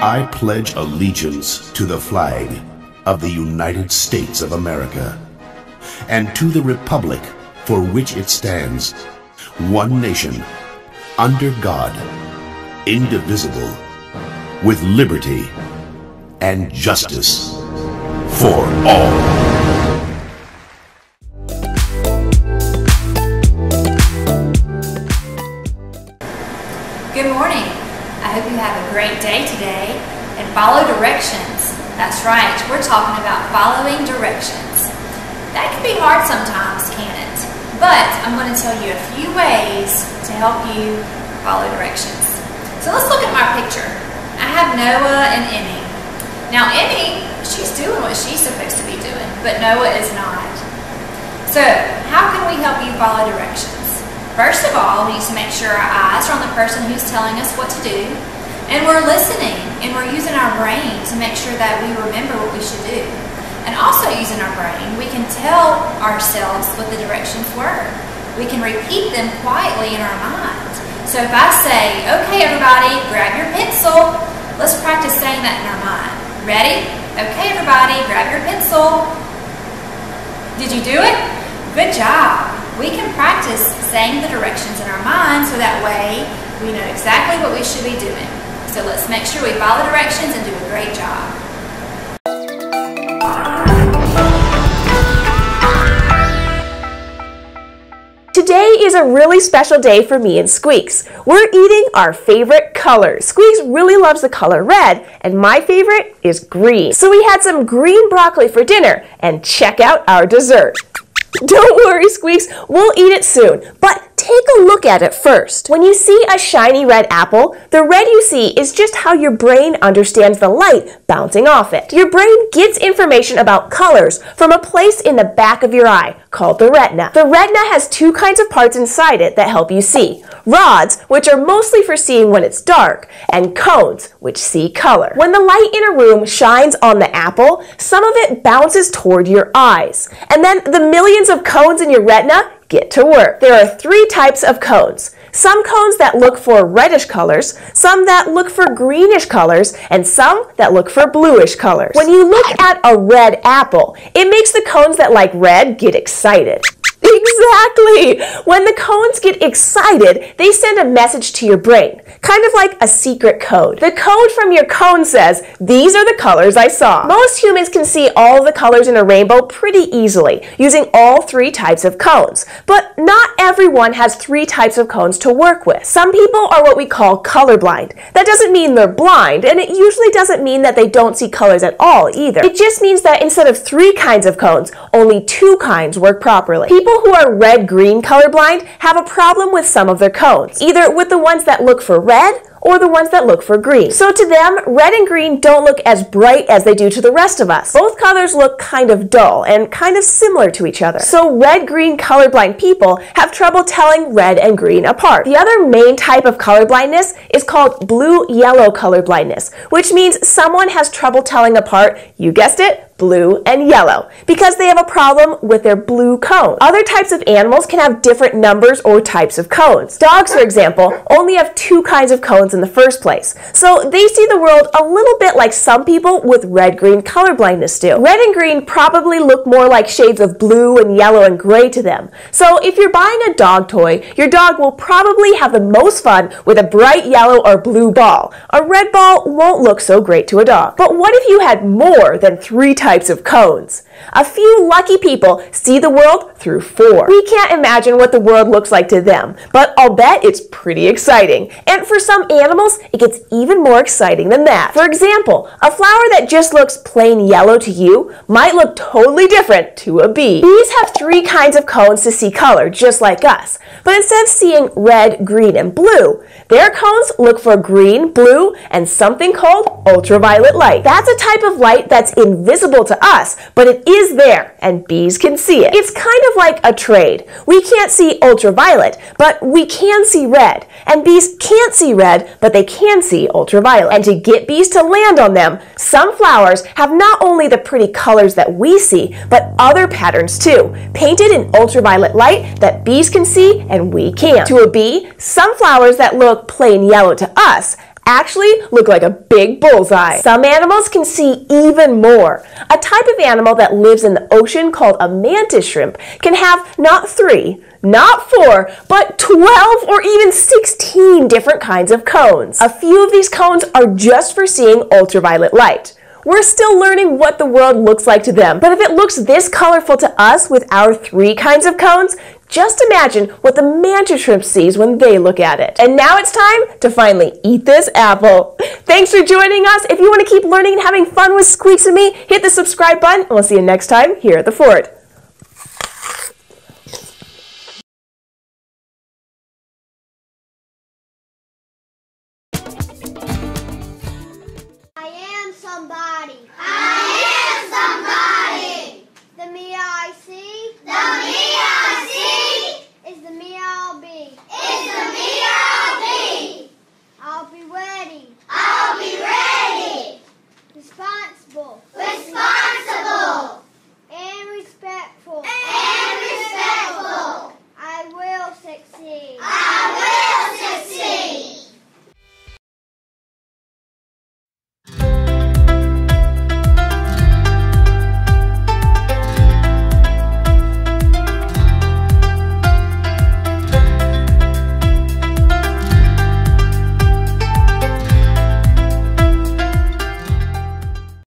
I pledge allegiance to the flag of the United States of America and to the republic for which it stands, one nation, under God, indivisible, with liberty and justice for all. Good morning. I hope you have a great day today and follow directions. That's right, we're talking about following directions. That can be hard sometimes, can't it? But I'm going to tell you a few ways to help you follow directions. So let's look at my picture. I have Noah and Emmy. Now Emmy, she's doing what she's supposed to be doing, but Noah is not. So how can we help you follow directions? First of all, we need to make sure our eyes are on the person who's telling us what to do, and we're listening, and we're using our brain to make sure that we remember what we should do. And also using our brain, we can tell ourselves what the directions were. We can repeat them quietly in our mind. So if I say, okay everybody, grab your pencil, let's practice saying that in our mind. Ready? Okay everybody, grab your pencil. Did you do it? Good job. We can practice saying the directions in our mind so that way we know exactly what we should be doing. So let's make sure we follow directions and do a great job. Today is a really special day for me and Squeaks. We're eating our favorite colors. Squeaks really loves the color red, and my favorite is green. So we had some green broccoli for dinner, and check out our dessert. Don't worry, Squeaks, we'll eat it soon, but take a look at it first. When you see a shiny red apple, the red you see is just how your brain understands the light bouncing off it. Your brain gets information about colors from a place in the back of your eye called the retina. The retina has two kinds of parts inside it that help you see. Rods, which are mostly for seeing when it's dark, and cones, which see color. When the light in a room shines on the apple, some of it bounces toward your eyes. And then the millions of cones in your retina get to work. There are three types of cones. Some cones that look for reddish colors, some that look for greenish colors, and some that look for bluish colors. When you look at a red apple, it makes the cones that like red get excited. Exactly! When the cones get excited, they send a message to your brain, kind of like a secret code. The code from your cone says, these are the colors I saw. Most humans can see all the colors in a rainbow pretty easily, using all three types of cones. But not everyone has three types of cones to work with. Some people are what we call colorblind. That doesn't mean they're blind, and it usually doesn't mean that they don't see colors at all either. It just means that instead of three kinds of cones, only two kinds work properly. People who are red-green colorblind have a problem with some of their cones, either with the ones that look for red or the ones that look for green. So to them, red and green don't look as bright as they do to the rest of us. Both colors look kind of dull and kind of similar to each other. So red-green colorblind people have trouble telling red and green apart. The other main type of colorblindness is called blue-yellow colorblindness, which means someone has trouble telling apart, you guessed it, blue and yellow, because they have a problem with their blue cone. Other types of animals can have different numbers or types of cones. Dogs, for example, only have two kinds of cones in the first place, so they see the world a little bit like some people with red-green colorblindness do. Red and green probably look more like shades of blue and yellow and gray to them. So if you're buying a dog toy, your dog will probably have the most fun with a bright yellow or blue ball. A red ball won't look so great to a dog. But what if you had more than three types of cones? A few lucky people see the world through four. We can't imagine what the world looks like to them, but I'll bet it's pretty exciting. And for some animals, it gets even more exciting than that. For example, a flower that just looks plain yellow to you might look totally different to a bee. Bees have three kinds of cones to see color, just like us. But instead of seeing red, green, and blue, their cones look for green, blue, and something called ultraviolet light. That's a type of light that's invisible to us, but it is there, and bees can see it. It's kind of like a trade. We can't see ultraviolet, but we can see red. And bees can't see red, but they can see ultraviolet. And to get bees to land on them, some flowers have not only the pretty colors that we see, but other patterns too, painted in ultraviolet light that bees can see and we can't. To a bee, some flowers that look plain yellow to us actually look like a big bullseye. Some animals can see even more. A type of animal that lives in the ocean called a mantis shrimp can have not 3, not 4, but 12 or even 16 different kinds of cones. A few of these cones are just for seeing ultraviolet light. We're still learning what the world looks like to them, but if it looks this colorful to us with our 3 kinds of cones, just imagine what the mantis shrimp sees when they look at it. And now it's time to finally eat this apple. Thanks for joining us. If you want to keep learning and having fun with Squeaks and me, hit the subscribe button, and we'll see you next time here at the Fort.